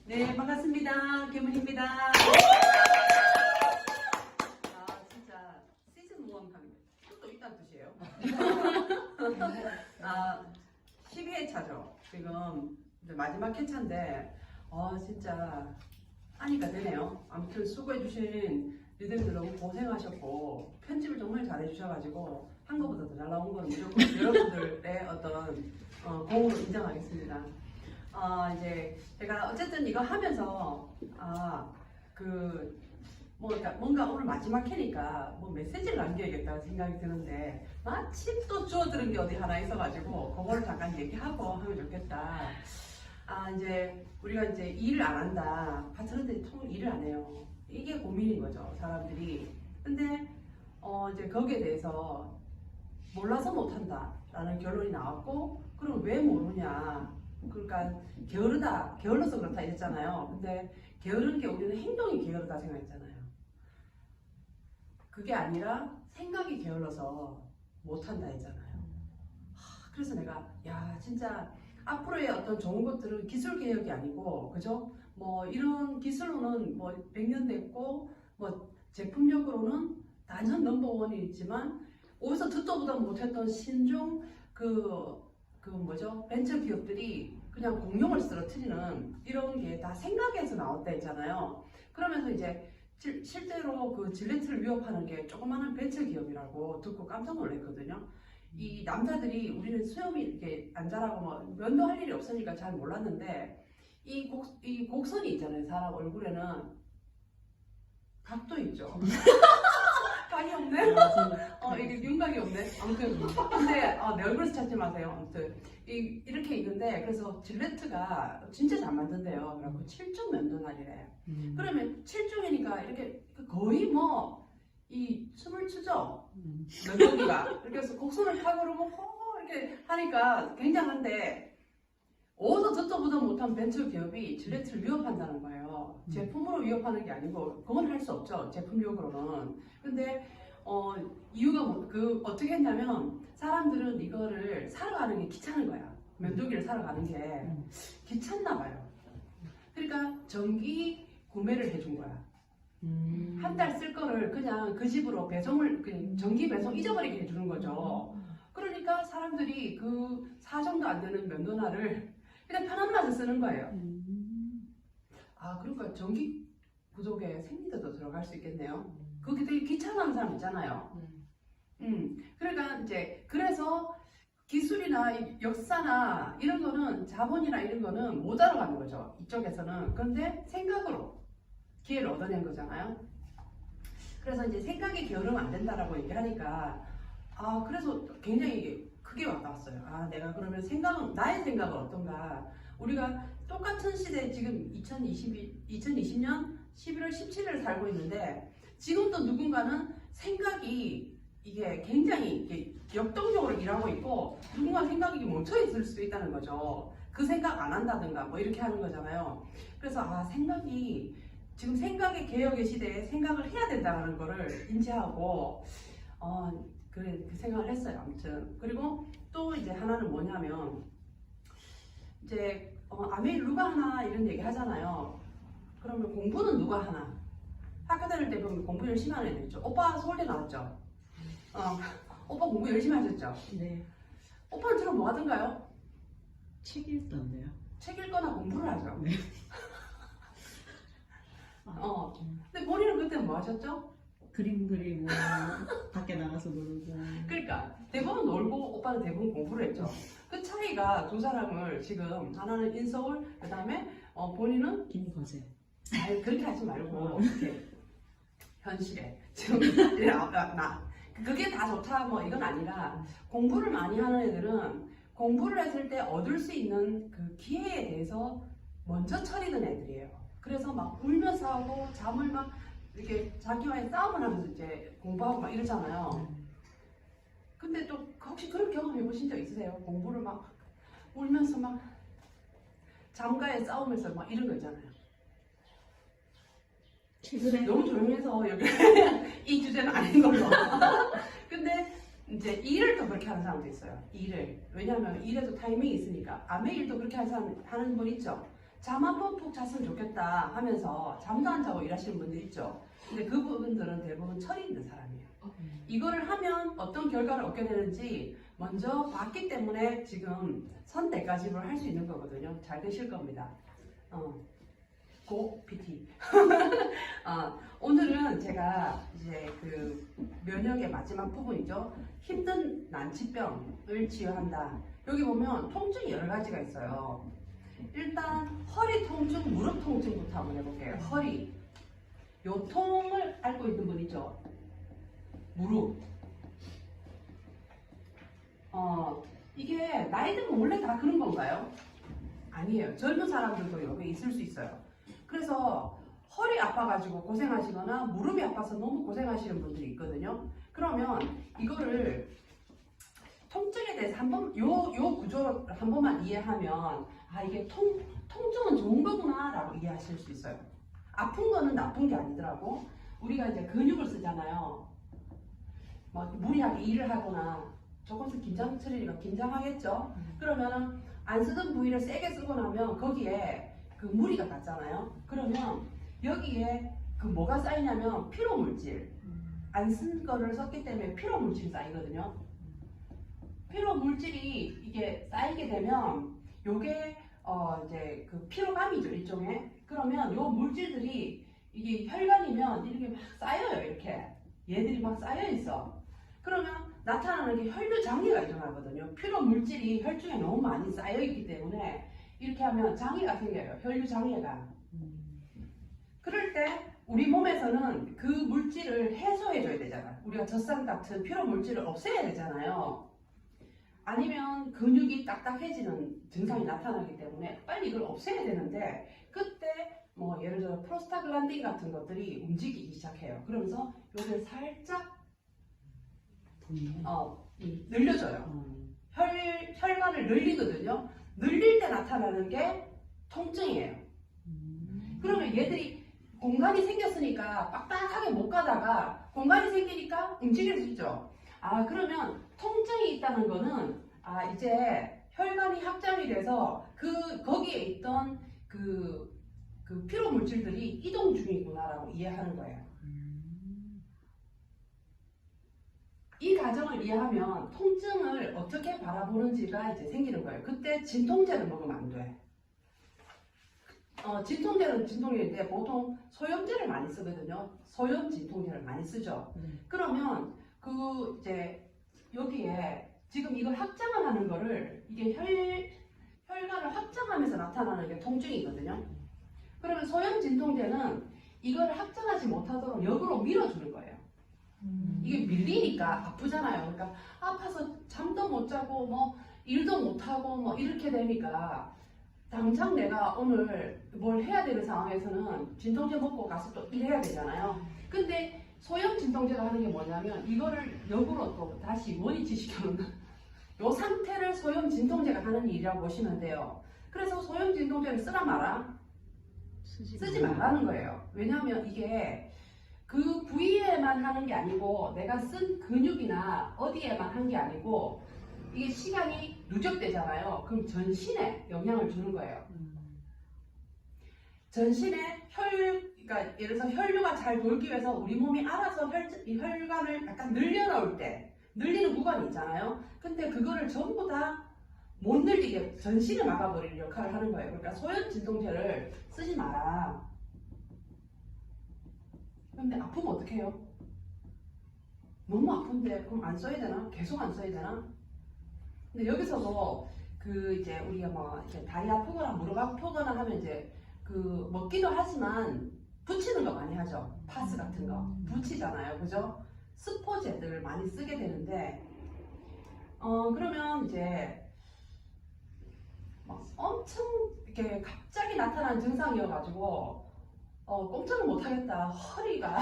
네, 반갑습니다. 김은입니다. 진짜 시즌 1 하면 또 있다는 뜻이에요. 12회차죠. 지금 이제 마지막 회차인데, 진짜 하니까 되네요. 아무튼 수고해주신 리더님들 너무 고생하셨고, 편집을 정말 잘해주셔가지고, 한 것보다 더 잘 나온 건 무조건 여러분들의 어떤 공으로 인정하겠습니다. 이제 제가 어쨌든 이거 하면서 그러니까 뭔가 오늘 마지막 회니까 뭐 메시지를 남겨야겠다고 생각이 드는데 마침 또 주워들은 게 어디 하나 있어가지고 그거를 잠깐 얘기하고 하면 좋겠다. 이제 우리가 이제 일을 안 한다. 파트너들이 통 일을 안 해요. 이게 고민인 거죠, 사람들이. 근데 이제 거기에 대해서 몰라서 못한다라는 결론이 나왔고, 그럼 왜 모르냐? 그러니까 게을러서 그렇다 이랬잖아요. 근데 게으른 게 우리는 행동이 게으르다 생각했잖아요. 그게 아니라 생각이 게을러서 못한다 했잖아요. 그래서 내가 진짜 앞으로의 어떤 좋은 것들은 기술 개혁이 아니고, 그죠? 뭐 이런 기술로는 뭐 100년 됐고, 뭐 제품력으로는 단연 넘버원이 있지만, 어디서 듣도 보도 못했던 신종 벤처 기업들이 그냥 공룡을 쓰러뜨리는 이런 게 다 생각에서 나왔다 했잖아요. 그러면서 이제 실제로 그 질레트를 위협하는 게 조그마한 벤처 기업이라고 듣고 깜짝 놀랐거든요. 이 남자들이 우리는 수염이 이렇게 안 자라고 뭐 면도할 일이 없으니까 잘 몰랐는데, 이 곡선이 있잖아요. 사람 얼굴에는 각도 있죠. 각이 없네? 이게 윤곽이 없네. 아무튼 근데 내 얼굴에서 찾지 마세요. 아무튼 이렇게 있는데, 그래서 질레트가 진짜 잘 만든대요. 그래갖고 7중 면도날이래. 그러면 7중이니까 이렇게 거의 뭐 이 춤을 추죠. 면도기가. 그래서 곡선을 타고 이렇게 하니까 굉장한데, 어디서 듣도 보도 못한 벤처 기업이 질레트를 위협한다는 거예요. 제품으로 위협하는 게 아니고, 그건 할 수 없죠, 제품력으로는. 근데 이유가 어떻게 했냐면, 사람들은 이거를 사러 가는 게 귀찮은 거야. 면도기를 사러 가는 게 귀찮나 봐요. 그러니까 정기 구매를 해준 거야. 한 달 쓸 거를 그냥 그 집으로 그냥 정기 배송 잊어버리게 해주는 거죠. 그러니까 사람들이 그 4정도 안 되는 면도날을 그냥 편한 맛에 쓰는 거예요. 그러니까 전기 구독에 생리대도 들어갈 수 있겠네요. 그게 되게 귀찮아하는 사람 있잖아요. 그러니까 이제 그래서 기술이나 역사나 이런 거는, 자본이나 이런 거는 못 알아가는 거죠, 이쪽에서는. 그런데 생각으로 기회를 얻어낸 거잖아요. 그래서 이제 생각이 게으르면 안 된다라고 얘기하니까 그래서 굉장히 크게 와닿았어요. 내가 그러면 나의 생각은 어떤가? 우리가 똑같은 시대에 지금 2020년 11월 17일을 살고 있는데, 지금도 누군가는 생각이 이게 굉장히 이게 역동적으로 일하고 있고, 누군가 생각이 멈춰 있을 수도 있다는 거죠. 그 생각 안 한다든가 뭐 이렇게 하는 거잖아요. 그래서 생각이 지금 생각의 개혁의 시대에 생각을 해야 된다는 거를 인지하고 그 생각을 했어요. 아무튼 그리고 또 이제 하나는 뭐냐면, 이제 아메이 누가 하나 이런 얘기 하잖아요. 그러면 공부는 누가 하나? 학교 다닐 때 보면 공부 열심히 하는 애들 있죠. 오빠 서울대 나왔죠? 오빠 공부 열심히 하셨죠? 네. 오빠는 주로 뭐 하던가요? 책 읽던데요. 책 읽거나 공부를 하죠. 네. 근데 본인은 그때 뭐 하셨죠? 그림 그리고 밖에 나가서 놀고. 그러니까 대부분 놀고 오빠는 대부분 공부를 했죠. 그 차이가 두 사람을 지금, 하나는 인서울, 그 다음에 본인은 김거제. 그렇게 하지 말고 이렇게 현실에 지금 그게 다 좋다 뭐 이건 아니라, 공부를 많이 하는 애들은 공부를 했을 때 얻을 수 있는 그 기회에 대해서 먼저 처리는 애들이에요. 그래서 막 울면서 하고 잠을 막 이렇게 자기와의 싸움을 하면서 이제 공부하고 막 이러잖아요. 근데 또 혹시 그런 경험 해보신 적 있으세요? 공부를 막 울면서 막 잠과의 싸움에서 막 이런 거 있잖아요. 최근에 너무 조용해서 여기 이 주제는 아닌 걸로. 근데 이제 일을 또 그렇게 하는 사람도 있어요. 일을. 왜냐하면 일에도 타이밍이 있으니까. 아메 일도 그렇게 하는 분 있죠. 잠 한 번 푹 잤으면 좋겠다 하면서 잠도 안 자고 일하시는 분들 있죠. 근데 그 부분들은 대부분 철이 있는 사람이에요. 이거를 하면 어떤 결과를 얻게 되는지 먼저 봤기 때문에 지금 선택까지를 할 수 있는 거거든요. 잘 되실 겁니다. 고 PT. 오늘은 제가 이제 그 면역의 마지막 부분이죠. 힘든 난치병을 치유한다. 여기 보면 통증이 여러 가지가 있어요. 일단 허리 통증, 무릎 통증부터 한번 해볼게요. 허리. 요 통을 앓고 있는 분 있죠. 무릎. 이게 나이 들면 원래 다 그런 건가요? 아니에요. 젊은 사람들도 여기 있을 수 있어요. 그래서 허리 아파가지고 고생하시거나 무릎이 아파서 너무 고생하시는 분들이 있거든요. 그러면 이거를 통증에 대해서 요 구조를 한 번만 이해하면 이게 통증은 좋은 거구나 라고 이해하실 수 있어요. 아픈 거는 나쁜 게 아니더라고. 우리가 이제 근육을 쓰잖아요. 막 무리하게 일을 하거나 조금씩 긴장처리가 긴장하겠죠. 그러면 안 쓰던 부위를 세게 쓰고 나면 거기에 그 무리가 갔잖아요. 그러면 여기에 그 뭐가 쌓이냐면 피로물질. 안 쓴 거를 썼기 때문에 피로물질이 쌓이거든요. 피로물질이 이게 쌓이게 되면 요게 이제 그 피로감이죠, 일종의. 그러면 요 물질들이 이게 혈관이면 이렇게 막 쌓여요, 이렇게. 얘들이 막 쌓여 있어. 그러면 나타나는 게 혈류장애가 일어나거든요. 피로물질이 혈중에 너무 많이 쌓여 있기 때문에 이렇게 하면 장애가 생겨요. 혈류장애가. 그럴 때 우리 몸에서는 그 물질을 해소해줘야 되잖아. 우리가 젖산 같은 피로물질을 없애야 되잖아요. 아니면 근육이 딱딱해지는 증상이 나타나기 때문에 빨리 이걸 없애야 되는데 그때 뭐 예를 들어 프로스타글란딘 같은 것들이 움직이기 시작해요. 그러면서 요걸 살짝 늘려줘요. 혈관을 늘리거든요. 늘릴 때 나타나는 게 통증이에요. 그러면 얘들이 공간이 생겼으니까 빡빡하게 못 가다가 공간이 생기니까 움직일 수 있죠. 그러면 통증이 있다는 거는 이제 혈관이 확장이 돼서 거기에 있던 그 피로 물질들이 이동 중이구나라고 이해하는 거예요. 이 과정을 이해하면 통증을 어떻게 바라보는지가 이제 생기는 거예요. 그때 진통제를 먹으면 안 돼. 진통제는 진통제인데 보통 소염제를 많이 쓰거든요. 소염 진통제를 많이 쓰죠. 그러면 이제 여기에 지금 이걸 확장을 하는 거를 이게 혈관을 확장하면서 나타나는 게 통증이거든요. 그러면 소염 진통제는 이걸 확장하지 못하도록 역으로 밀어주는 거예요. 이게 밀리니까 아프잖아요. 그러니까 아파서 잠도 못 자고 뭐 일도 못 하고 뭐 이렇게 되니까 당장 내가 오늘 뭘 해야 되는 상황에서는 진통제 먹고 가서 또 일해야 되잖아요. 근데 소염 진통제가 하는 게 뭐냐면 이거를 역으로 또 다시 원위치 시켜놓는 이 상태를 소염 진통제가 하는 일이라고 보시면 돼요. 그래서 소염 진통제를 쓰라 마라? 쓰지 말라는 거예요. 왜냐하면 이게 그 부위에만 하는 게 아니고 내가 쓴 근육이나 어디에만 한 게 아니고 이게 시간이 누적되잖아요. 그럼 전신에 영향을 주는 거예요. 전신에 그러니까 예를 들어서 혈류가 잘 돌기 위해서 우리 몸이 알아서 혈관을 약간 늘려놓을 때 늘리는 구간이 있잖아요. 근데 그거를 전부 다 못 늘리게 전신을 막아버리는 역할을 하는 거예요. 그러니까 소염 진통제를 쓰지 마라. 근데 아프면 어떻게 해요? 너무 아픈데 그럼 안 써야 되나? 계속 안 써야 되나? 근데 여기서도 이제 우리가 뭐 이렇게 다리 아프거나 무릎 아프거나 하면 이제 먹기도 하지만 붙이는 거 많이 하죠. 파스 같은 거 붙이잖아요, 그죠? 스포제들을 많이 쓰게 되는데 그러면 이제 막 엄청 이렇게 갑자기 나타난 증상이어가지고 꼼짝을 못하겠다. 허리가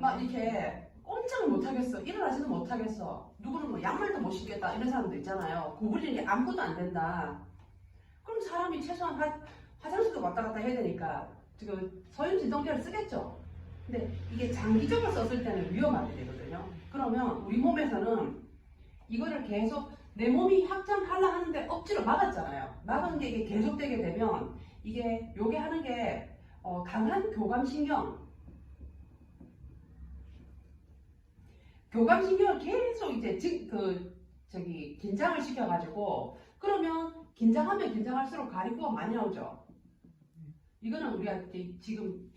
막 이렇게 꼼짝을 못하겠어. 일어나지도 못하겠어. 누구는 뭐 양말도 못 신겠다. 이런 사람도 있잖아요. 구부리는 게 아무것도 안 된다. 그럼 사람이 최소한 화장실도 왔다 갔다 해야 되니까 지금 소염 진통제를 쓰겠죠. 근데 이게 장기적으로 썼을 때는 위험하게 되거든요. 그러면 우리 몸에서는 이거를 계속 내 몸이 확장하려 하는데 억지로 막았잖아요. 막은 게 이게 계속되게 되면 이게 요게 하는 게 강한 교감신경을 계속 이제 긴장을 시켜가지고 그러면 긴장하면 긴장할수록 가리코가 많이 나오죠. 이거는 우리가 이제 지금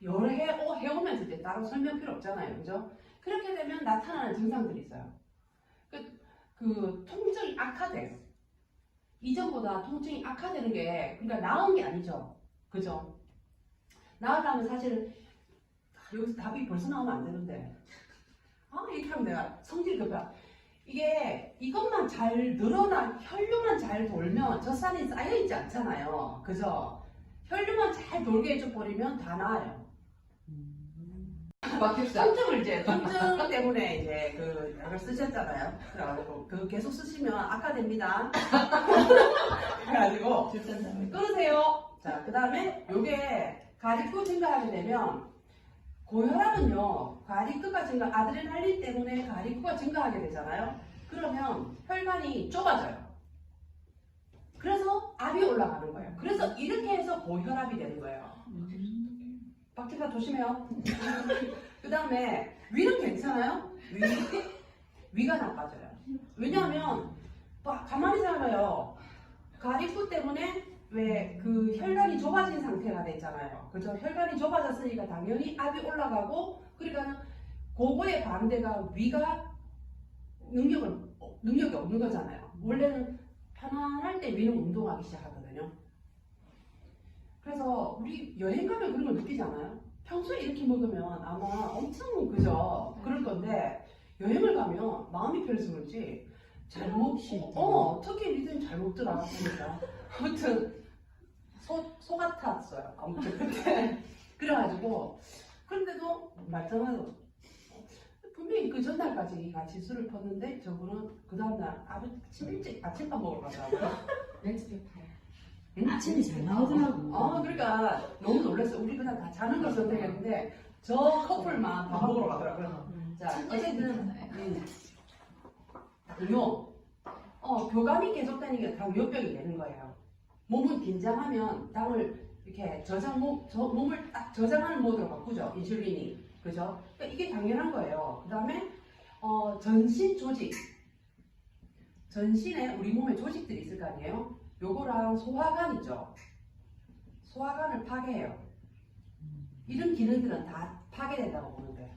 여러 해오면서 이제 따로 설명 필요 없잖아요, 그죠? 그렇게 되면 나타나는 증상들이 있어요. 그 통증이 악화돼요. 이전보다 통증이 악화되는 게 그러니까 나은 게 아니죠, 그죠? 나으려면 사실 여기서 답이 벌써 나오면 안 되는데. 이렇게 하면 내가 성질이 급해. 이게 이것만 잘 늘어나 혈류만 잘 돌면 젖산이 쌓여있지 않잖아요. 그죠? 혈류만 잘 돌게 해줘버리면 다 나아요. 통증 때문에 이제 그 약을 쓰셨잖아요. 그래가지고 그 계속 쓰시면 악화됩니다. 그래가지고 끊으세요. 자, 그 다음에 요게 가리코 증가하게 되면 고혈압은요, 가리크가 아드레날린 때문에 가리크가 증가하게 되잖아요. 그러면 혈관이 좁아져요. 그래서 압이 올라가는 거예요. 그래서 이렇게 해서 고혈압이 되는 거예요. 박지사 조심해요. 그 다음에 위는 괜찮아요? 위가 나빠져요. 왜냐하면 가만히 생각해요. 가리크 때문에 왜 그 혈관이 좁아진 상태가 됐잖아요. 그죠? 혈관이 좁아졌으니까 당연히 압이 올라가고 그러니까 그거의 반대가 위가 능력이 없는 거잖아요. 원래는 편안할 때 위는 운동하기 시작하거든요. 그래서 우리 여행 가면 그런 걸 느끼잖아요. 평소에 이렇게 먹으면 아마 엄청 그죠? 그럴 건데 여행을 가면 마음이 편해서 그런지 잘 먹고 특히 니들은 잘 먹더라 보니까 아무튼 소 같았어요. 아무튼 그때 그래가지고 그런데도 말짱하고 분명히 그 전날까지 같이 술을 폈는데 저분은 그 다음날 아침밥 먹으러 가더라고요. 아침이 잘 나오더라고. 그러니까 너무 놀랐어요. 우리 그냥 다 자는 걸 선택했는데 저 커플만 밥 먹으러 가더라고요. 자, 어쨌든 당뇨, 교감이 계속되는 게 당뇨병이 되는 거예요. 몸은 긴장하면 당을 이렇게 몸을 딱 저장하는 모드로 바꾸죠. 인슐린이. 그죠? 그러니까 이게 당연한 거예요. 그 다음에, 전신 조직. 전신에 우리 몸에 조직들이 있을 거 아니에요? 요거랑 소화관 있죠? 소화관을 파괴해요. 이런 기능들은 다 파괴된다고 보면 돼요.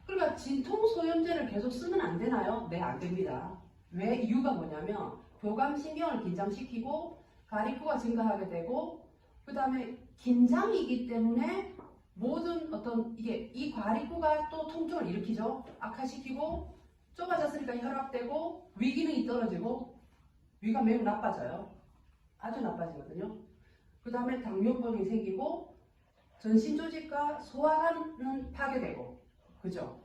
그러니까 진통소염제를 계속 쓰면 안 되나요? 네, 안 됩니다. 왜? 이유가 뭐냐면, 교감신경을 긴장시키고, 가리코가 증가하게 되고 그 다음에 긴장이기 때문에 모든 이 가리코가 또 통증을 일으키죠. 악화시키고 좁아졌으니까 혈압되고 위 기능이 떨어지고 위가 매우 나빠져요. 아주 나빠지거든요. 그 다음에 당뇨병이 생기고 전신 조직과 소화관은 파괴되고 그죠?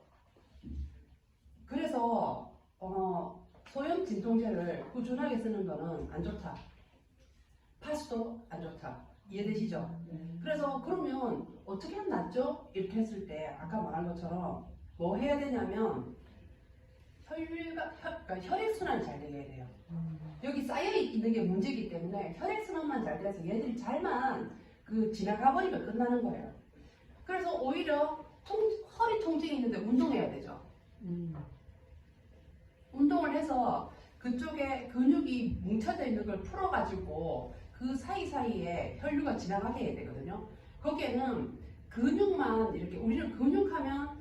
그래서 소염 진통제를 꾸준하게 쓰는 거는 안 좋다. 파스도 안 좋다. 이해되시죠? 그래서 그러면 어떻게 하면 낫죠? 이렇게 했을 때 아까 말한 것처럼 뭐 해야 되냐면 그러니까 혈액순환이 잘 되게 해야 돼요. 여기 쌓여있는 게 문제이기 때문에 혈액순환만 잘 돼서 얘들이 잘만 지나가 버리면 끝나는 거예요. 그래서 오히려 허리 통증이 있는데 운동해야 되죠. 운동을 해서 그쪽에 근육이 뭉쳐져 있는 걸 풀어가지고 그 사이사이에 혈류가 지나가게 해야 되거든요. 거기에는 근육만 이렇게 우리는 근육하면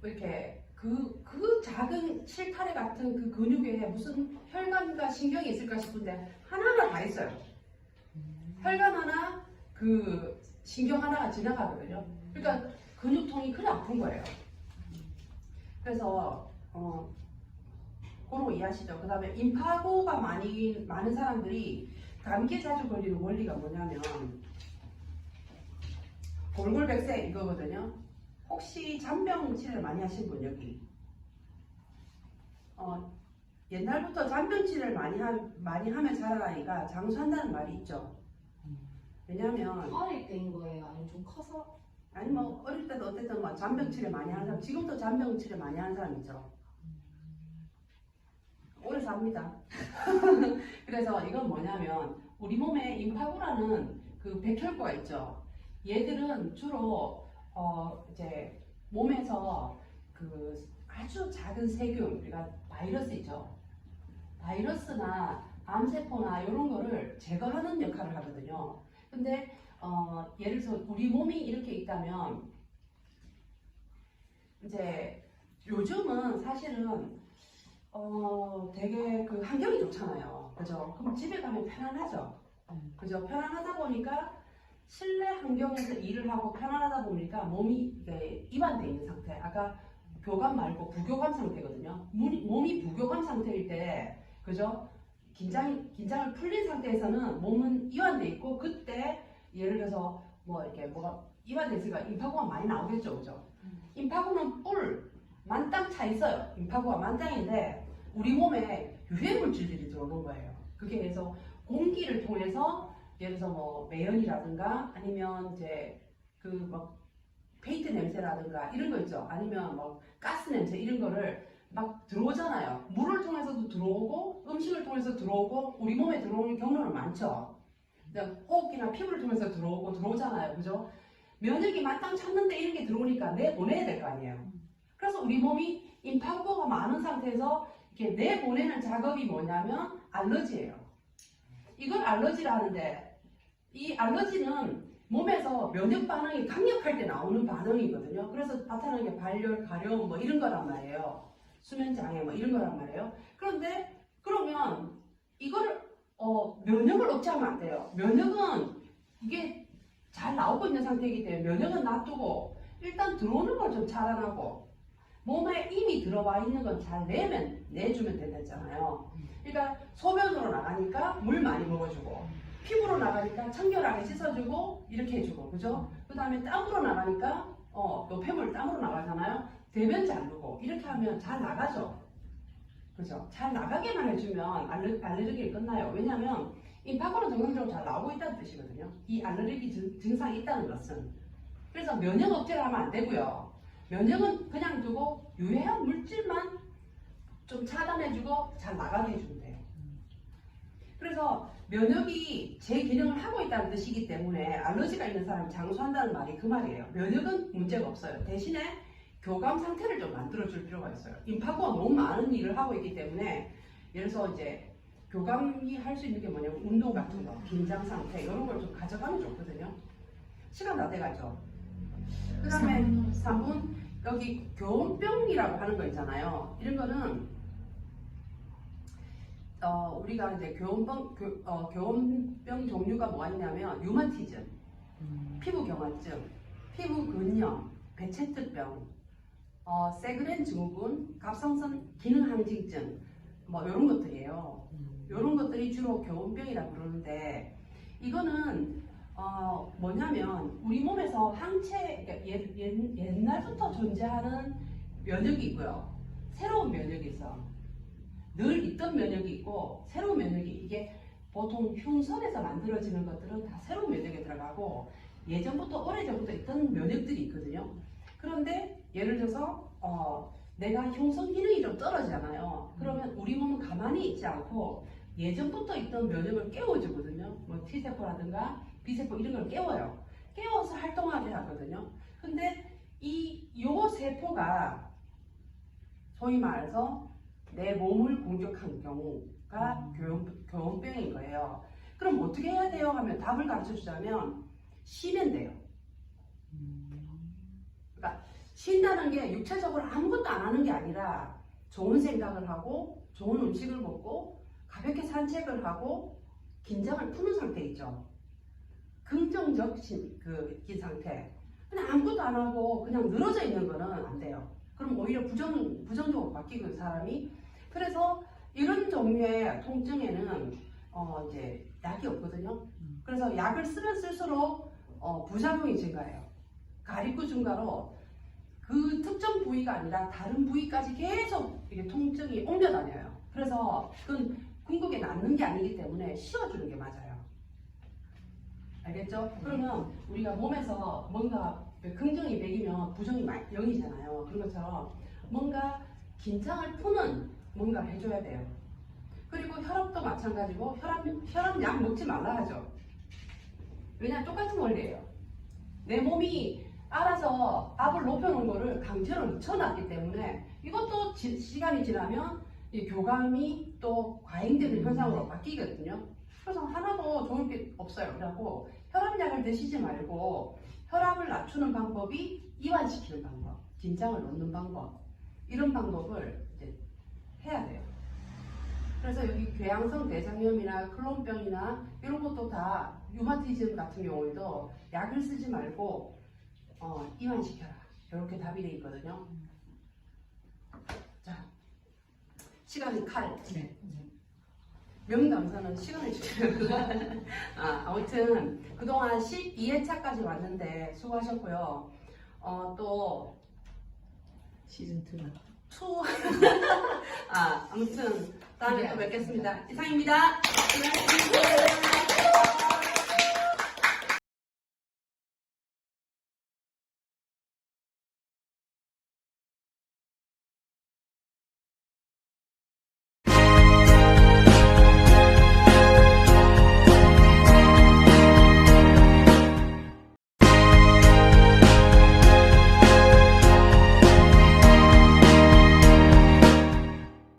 이렇게 그 작은 실타래 같은 그 근육에 무슨 혈관과 신경이 있을까 싶은데 하나하나 다 있어요. 혈관 하나, 그 신경 하나가 지나가거든요. 그러니까 근육통이 그래 아픈 거예요. 그래서 그런 거 이해하시죠? 그 다음에 임파고가 많은 사람들이 감기에 자주 걸리는 원리가 뭐냐면 골골백세 이거거든요. 혹시 잔병 치료를 많이 하신 분 여기? 옛날부터 잔병 치료를 많이 하면 자라나니까 장수한다는 말이 있죠. 왜냐면 어릴 때인 거예요? 아니면 좀 커서? 아니 뭐 어릴 때도 어쨌든 뭐 잔병 치료 많이 하는 사람 지금도 잔병 치료 많이 하는 사람 있죠. 오래 삽니다. 그래서 이건 뭐냐면 우리 몸에 임파고라는 그 백혈구가 있죠. 얘들은 주로 이제 몸에서 그 아주 작은 세균, 우리가 바이러스 있죠. 바이러스나 암세포나 이런 거를 제거하는 역할을 하거든요. 근데 예를 들어서 우리 몸이 이렇게 있다면 이제 요즘은 사실은 되게 그 환경이 좋잖아요. 그죠? 그럼 집에 가면 편안하죠. 그죠? 편안하다 보니까 실내 환경에서 일을 하고 편안하다 보니까 몸이 이게 이완돼 있는 상태. 아까 교감 말고 부교감 상태거든요. 몸이 부교감 상태일 때, 그죠? 긴장을 풀린 상태에서는 몸은 이완돼 있고, 그때 예를 들어서 뭐 이렇게 뭐가 이완돼 있으니까 임파고가 많이 나오겠죠, 그죠? 임파고는 뿔 만땅 차 있어요. 임파고가 만땅인데 우리 몸에 유해 물질들이 들어오는 거예요. 그게 그래서 공기를 통해서 예를 들어서 뭐 매연이라든가 아니면 이제 그 뭐 페인트 냄새라든가 이런 거 있죠. 아니면 뭐 가스 냄새 이런 거를 막 들어오잖아요. 물을 통해서도 들어오고 음식을 통해서 들어오고 우리 몸에 들어오는 경로는 많죠. 호흡기나 피부를 통해서 들어오잖아요. 그죠? 면역이 만땅 찼는데 이런 게 들어오니까 내보내야 될 거 아니에요. 그래서 우리 몸이 임파고가 많은 상태에서 이렇게 내보내는 작업이 뭐냐면 알러지예요. 이걸 알러지라는데 이 알러지는 몸에서 면역 반응이 강력할 때 나오는 반응이거든요. 그래서 나타나는 게 발열, 가려움 뭐 이런 거란 말이에요. 수면 장애 뭐 이런 거란 말이에요. 그런데 그러면 이걸 면역을 억제하면 안 돼요. 면역은 이게 잘 나오고 있는 상태이기 때문에 면역은 놔두고 일단 들어오는 걸 좀 차단하고 몸에 이미 들어와 있는 건 잘 내주면 된다잖아요. 그러니까 소변으로 나가니까 물 많이 먹어주고 피부로 나가니까 청결하게 씻어주고 이렇게 해주고 그죠? 그 다음에 땀으로 나가니까 노폐물 땀으로 나가잖아요. 대변 자르고 이렇게 하면 잘 나가죠. 그죠? 잘 나가게만 해주면 알레르기는 끝나요. 왜냐하면 임파고는 정상적으로 잘 나오고 있다는 뜻이거든요. 이 알레르기 증상이 있다는 것은. 그래서 면역 억제를 하면 안 되고요. 면역은 그냥 두고 유해한 물질만 좀 차단해주고 잘 나가게 해주면 돼요. 그래서 면역이 제 기능을 하고 있다는 뜻이기 때문에 알러지가 있는 사람이 장수한다는 말이 그 말이에요. 면역은 문제가 없어요. 대신에 교감 상태를 좀 만들어줄 필요가 있어요. 임파고가 너무 많은 일을 하고 있기 때문에 예를 들어서 이제 교감이 할 수 있는 게 뭐냐면 운동 같은 거, 긴장 상태 이런 걸 좀 가져가면 좋거든요. 시간 다 돼가죠. 그 다음에 3분 여기 교원병이라고 하는 거 있잖아요. 이런 거는 우리가 이제 교원병 종류가 뭐가 있냐면 류마티즘, 피부경화증, 피부근염, 배체특병, 세그렌 증후군, 갑상선 기능항진증 뭐 이런 것들이에요. 이런 것들이 주로 교원병이라고 그러는데 이거는 뭐냐면 우리 몸에서 항체 그러니까 옛날부터 존재하는 면역이 있고요. 새로운 면역이 있어. 늘 있던 면역이 있고 새로운 면역이 이게 보통 흉선에서 만들어지는 것들은 다 새로운 면역에 들어가고 예전부터 오래전부터 있던 면역들이 있거든요. 그런데 예를 들어서 내가 흉선 기능이 좀 떨어지잖아요. 그러면 우리 몸은 가만히 있지 않고 예전부터 있던 면역을 깨워주거든요. 뭐 T세포라든가 B세포 이런 걸 깨워요. 깨워서 활동하게 하거든요. 근데 요 세포가 소위 말해서 내 몸을 공격한 경우가 교원병인 거예요. 그럼 어떻게 해야 돼요? 하면 답을 가르쳐 주자면 쉬면 돼요. 그러니까 쉰다는 게 육체적으로 아무것도 안 하는 게 아니라 좋은 생각을 하고 좋은 음식을 먹고 가볍게 산책을 하고 긴장을 푸는 상태 있죠. 긍정적 이 상태. 그냥 아무것도 안 하고 그냥 늘어져 있는 거는 안 돼요. 그럼 오히려 부정적으로 바뀌고 사람이. 그래서 이런 종류의 통증에는 이제 약이 없거든요. 그래서 약을 쓰면 쓸수록 부작용이 증가해요. 가리구 증가로 그 특정 부위가 아니라 다른 부위까지 계속 이게 통증이 옮겨 다녀요. 그래서 그건 궁극에 낫는 게 아니기 때문에 씌워주는 게 맞아요. 알겠죠? 그러면 우리가 몸에서 뭔가 긍정이 100이면 부정이 0이잖아요. 그런 것처럼 뭔가 긴장을 푸는 뭔가를 해줘야 돼요. 그리고 혈압도 마찬가지고 혈압약 먹지 말라 하죠. 왜냐면 똑같은 원리예요. 내 몸이 알아서 압을 높여놓은 거를 강제로 늦춰놨기 때문에 이것도 시간이 지나면 이 교감이 또 과잉되는 현상으로 바뀌거든요. 그래서 하나도 좋을 게 없어요. 그래갖고 혈압약을 드시지 말고 혈압을 낮추는 방법이 이완시키는 방법, 긴장을 놓는 방법, 이런 방법을 이제 해야 돼요. 그래서 여기 궤양성 대장염이나 클론병이나 이런 것도 다 류마티즘 같은 경우에도 약을 쓰지 말고 이완시켜라. 이렇게 답이 돼 있거든요. 자, 시간이 칼. 네. 명당사는 시간을 지켜요. 아무튼 그동안 12회차까지 왔는데 수고하셨고요. 또 시즌 2가. 아무튼 다음에 또 뵙겠습니다. 이상입니다. 수고하셨습니다.